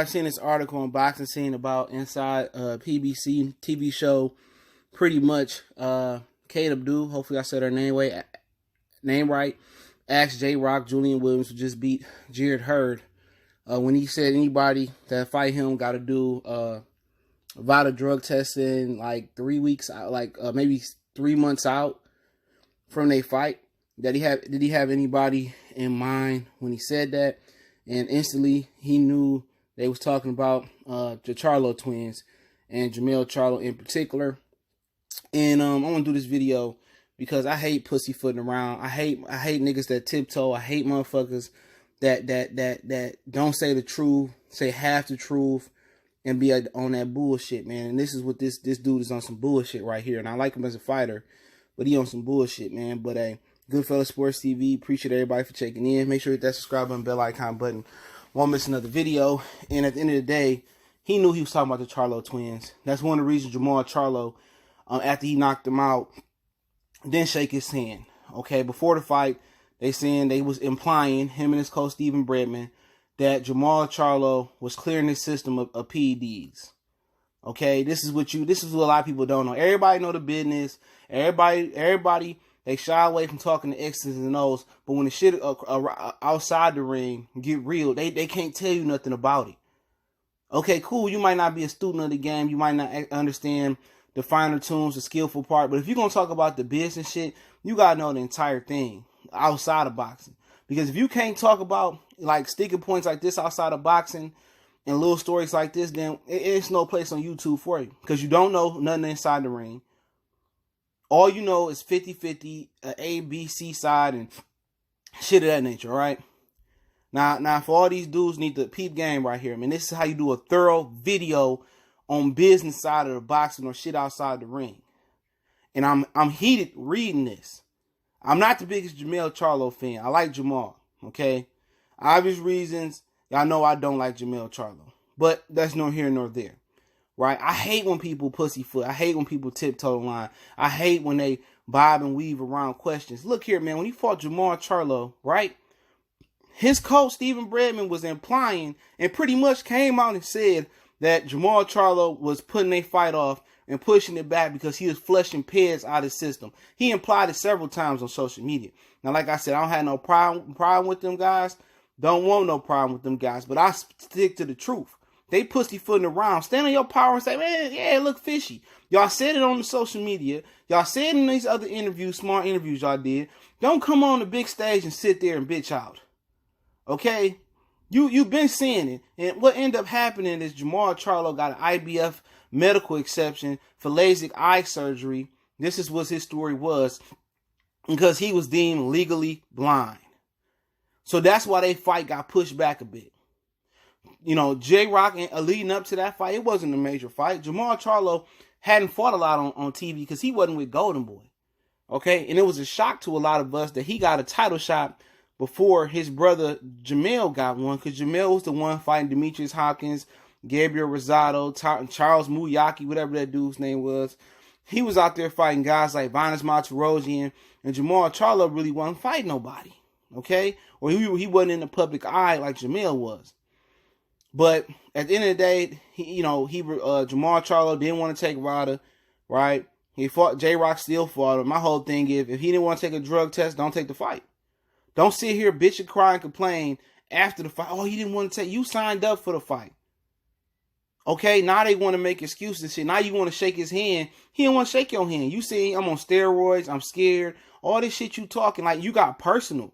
have seen this article on Boxing Scene about inside PBC TV show, pretty much Kate Abdul, hopefully I said her name right, asked J.Rock Julian Williams to just beat Jared Hurd when he said anybody that fight him got to do vital drug testing like 3 weeks out, maybe 3 months out from their fight. Did he have anybody in mind when he said that? And instantly he knew they was talking about the Charlo twins and Jermell Charlo in particular. And I want to do this video because I hate pussyfooting around. I hate niggas that tiptoe. I hate motherfuckers that don't say the truth, say half the truth, and be on that bullshit, man. And this is what this dude is on, some bullshit right here. And I like him as a fighter, but he on some bullshit, man. But hey, Goodfella Sports TV, appreciate everybody for checking in. Make sure you hit that subscribe button, bell icon button. Won't miss another video. And at the end of the day, he knew he was talking about the Charlo twins. That's one of the reasons Jermell Charlo, after he knocked him out, didn't shake his hand. Okay, before the fight, they was implying, him and his coach Stephen Bredman, that Jermell Charlo was clearing his system of PEDs. Okay, this is what a lot of people don't know. Everybody know the business. Everybody, they shy away from talking to X's and O's. But when the shit outside the ring get real, they can't tell you nothing about it. Okay, cool. You might not be a student of the game. You might not understand the finer tunes, the skillful part. But if you're going to talk about the business shit, you got to know the entire thing outside of boxing. Because if you can't talk about like sticking points like this outside of boxing and little stories like this, then it's no place on YouTube for you. Because you don't know nothing inside the ring. All you know is 50-50, A, B, C side, and shit of that nature, all right? Now, for all these dudes need to peep game right here. I mean, this is how you do a thorough video on business side of the boxing or shit outside the ring. And I'm heated reading this. I'm not the biggest Jermell Charlo fan. I like Jermell, okay? Obvious reasons, y'all know I don't like Jermell Charlo. But that's no here nor there, right? I hate when people pussyfoot. I hate when people tiptoe the line. I hate when they bob and weave around questions. Look here, man. When he fought Jermell Charlo, right? His coach, Stephen Bredman, was implying and pretty much came out and said that Jermell Charlo was putting a fight off and pushing it back because he was flushing PEDS out of his system. He implied it several times on social media. Now, like I said, I don't have no problem with them guys. Don't want no problem with them guys. But I stick to the truth. They pussyfooting around. Stand on your power and say, man, yeah, it look fishy. Y'all said it on the social media. Y'all said in these other interviews, smart interviews y'all did. Don't come on the big stage and sit there and bitch out. Okay? You've been seeing it. And what ended up happening is Jermell Charlo got an IBF medical exception for LASIK eye surgery. This is what his story was. Because he was deemed legally blind. So that's why they fight got pushed back a bit. You know, J.Rock, leading up to that fight, it wasn't a major fight. Jermell Charlo hadn't fought a lot on TV because he wasn't with Golden Boy. Okay? And it was a shock to a lot of us that he got a title shot before his brother Jermell got one, because Jermell was the one fighting Demetrius Hopkins, Gabriel Rosado, Charles Muyaki, whatever that dude's name was. He was out there fighting guys like Vanes Martirosyan, and Jermell Charlo really wasn't fighting nobody, okay? Or he wasn't in the public eye like Jermell was. But at the end of the day, Jermell Charlo didn't want to take Rada, right? He fought, J.Rock still fought him. My whole thing is, if he didn't want to take a drug test, don't take the fight. Don't sit here, bitch, and cry and complain after the fight. Oh, you didn't want to take, you signed up for the fight. Okay, now they want to make excuses and shit. Now you want to shake his hand. He didn't want to shake your hand. You see, I'm on steroids, I'm scared. All this shit you talking, like you got personal.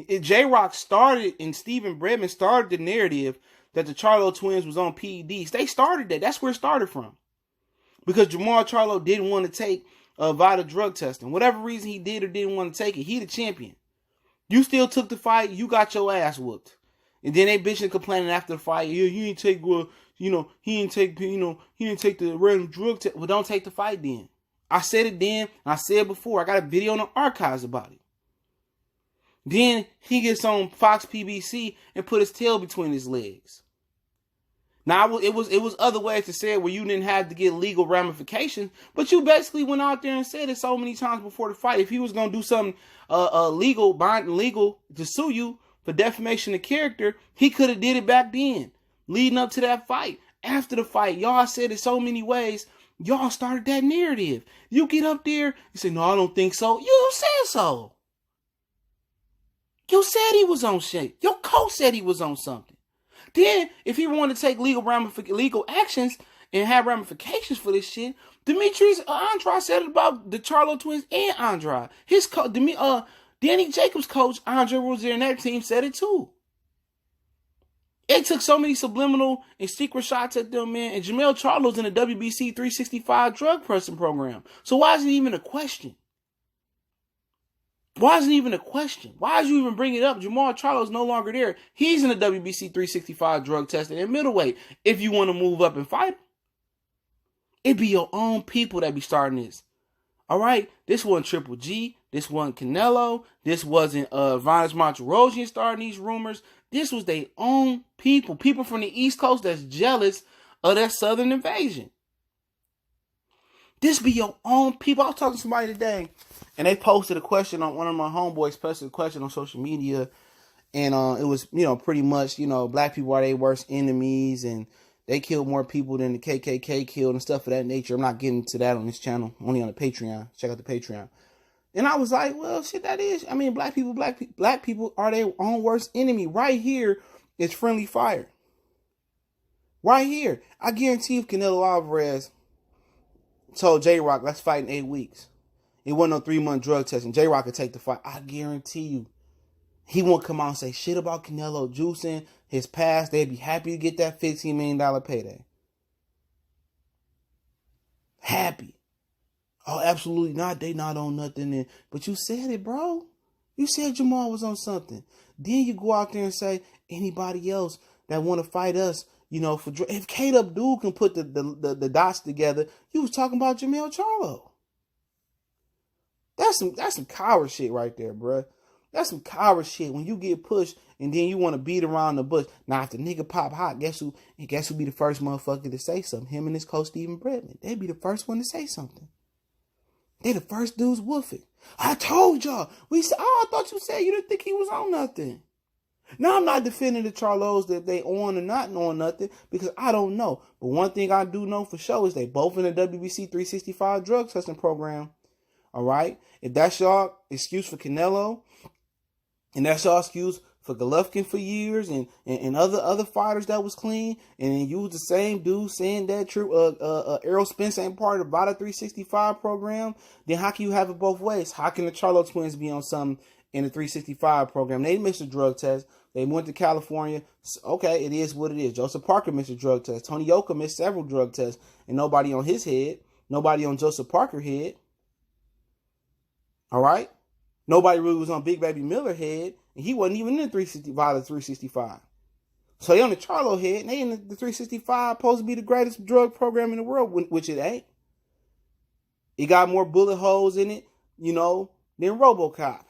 J.Rock started, and Stephen Bredman started the narrative that the Charlo twins was on PEDs. They started that. That's where it started from. Because Jermell Charlo didn't want to take vital drug testing. Whatever reason he did or didn't want to take it, he the champion. You still took the fight. You got your ass whooped. And then they bitching complaining after the fight. Yeah, he didn't take, he didn't take the random drug test. Well, don't take the fight then. I said it then. And I said it before. I got a video in the archives about it. Then he gets on Fox PBC and put his tail between his legs. Now, it was other ways to say it where you didn't have to get legal ramifications, but you basically went out there and said it so many times before the fight. If he was going to do something legal to sue you for defamation of character, he could have did it back then. leading up to that fight. After the fight, y'all said it so many ways. Y'all started that narrative. You get up there, you say, no, I don't think so. You said so. You said he was on shit. Your coach said he was on something. Then, if he wanted to take legal actions and have ramifications for this shit, Demetrius Andrade said it about the Charlo twins and Andrade. His Danny Jacobs' coach, Andre Rozier, and that team said it too. It took so many subliminal and secret shots at them, man. And Jermell Charlo's in the WBC 365 drug pressing program. So why is it even a question? Why is it even a question? Why did you even bring it up? Jermell Charlo's no longer there. He's in the WBC 365 drug testing at middleweight. If you want to move up and fight him, it be your own people that be starting this. All right? This wasn't Triple G. This wasn't Canelo. This wasn't Vanes Monterosian starting these rumors. This was their own people. People from the East Coast that's jealous of that Southern invasion. This be your own people. I was talking to somebody today, and they posted a question on one of my homeboys posted a question on social media, and it was, pretty much, black people are their worst enemies, and they killed more people than the KKK killed and stuff of that nature. I'm not getting to that on this channel, only on the Patreon. Check out the Patreon. And I was like, well, shit, that is. I mean, black people are their own worst enemy. Right here is friendly fire. Right here. I guarantee if Canelo Alvarez told J.Rock, let's fight in 8 weeks. It wasn't no 3-month drug testing. J.Rock could take the fight. I guarantee you. He won't come out and say shit about Canelo juicing his past. They'd be happy to get that $15 million payday. Happy. Oh, absolutely not. They not on nothing. But you said it, bro. You said Jamal was on something. Then you go out there and say anybody else that want to fight us, if Kate Abdul can put the dots together, you was talking about Jermell Charlo. That's some coward shit right there, bro. That's some coward shit. When you get pushed and then you want to beat around the bush. Now, if the nigga pop hot, guess who be the first motherfucker to say something? Him and his coach Stephen Bredman. They'd be the first one to say something. They the first dudes woofing. I told y'all. We said, I thought you said you didn't think he was on nothing. Now, I'm not defending the Charlos that they on or not on nothing because I don't know. But one thing I do know for sure is they both in the WBC 365 drug testing program. All right? If that's y'all excuse for Canelo, and that's y'all excuse for Golovkin for years and other fighters that was clean, and then you was the same dude saying that Errol Spence ain't part of the VADA 365 program, then how can you have it both ways? How can the Charlo twins be on something in the 365 program? They missed a drug test. They went to California. Okay, it is what it is. Joseph Parker missed a drug test. Tony Yoka missed several drug tests, and nobody on his head. Nobody on Joseph Parker's head. All right? Nobody really was on Big Baby Miller's head, and he wasn't even in the VADA 365. So they on the Charlo head, and they in the 365, supposed to be the greatest drug program in the world, which it ain't. It got more bullet holes in it, than RoboCop.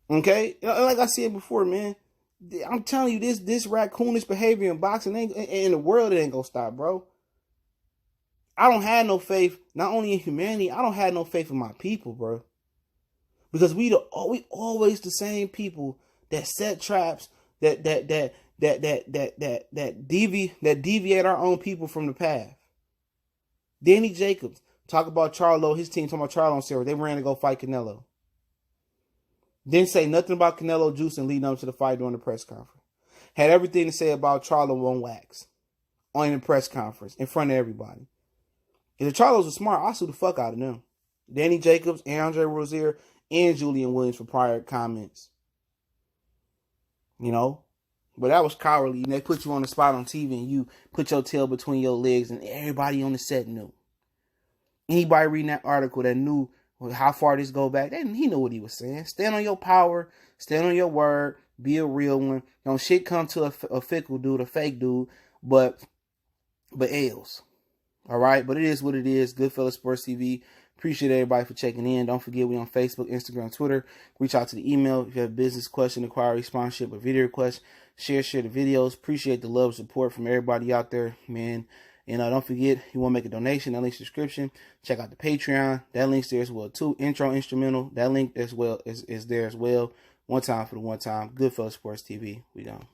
Okay? Like I said before, man, I'm telling you, this raccoonish behavior in boxing, in the world, it ain't gonna stop, bro. I don't have no faith, not only in humanity, I don't have no faith in my people, bro. Because we always the same people that set traps, that deviate our own people from the path. Danny Jacobs, talk about Charlo, his team talking about Charlo on steroids. They ran to go fight Canelo. Didn't say nothing about Canelo juicing leading up to the fight during the press conference. Had everything to say about Charlo on wax on the press conference in front of everybody. If the Charlos were smart, I'll sue the fuck out of them. Danny Jacobs, Andre Rozier, and Julian Williams for prior comments. But that was cowardly. They put you on the spot on TV and you put your tail between your legs and everybody on the set knew. Anybody reading that article that knew how far this go back, he knew what he was saying. Stand on your power, stand on your word, be a real one. Don't shit come to a fickle dude, a fake dude, but L's. All right, but it is what it is. Goodfellas Sports TV. Appreciate everybody for checking in. Don't forget we on Facebook, Instagram, Twitter. Reach out to the email if you have a business question, inquiry, sponsorship, or video request. Share the videos. Appreciate the love and support from everybody out there, man. And don't forget, you want to make a donation, that link's description. Check out the Patreon. That link's there as well, too. Intro, instrumental. That link as well is there as well. One time for the one time. Goodfellas Sports TV. We gone.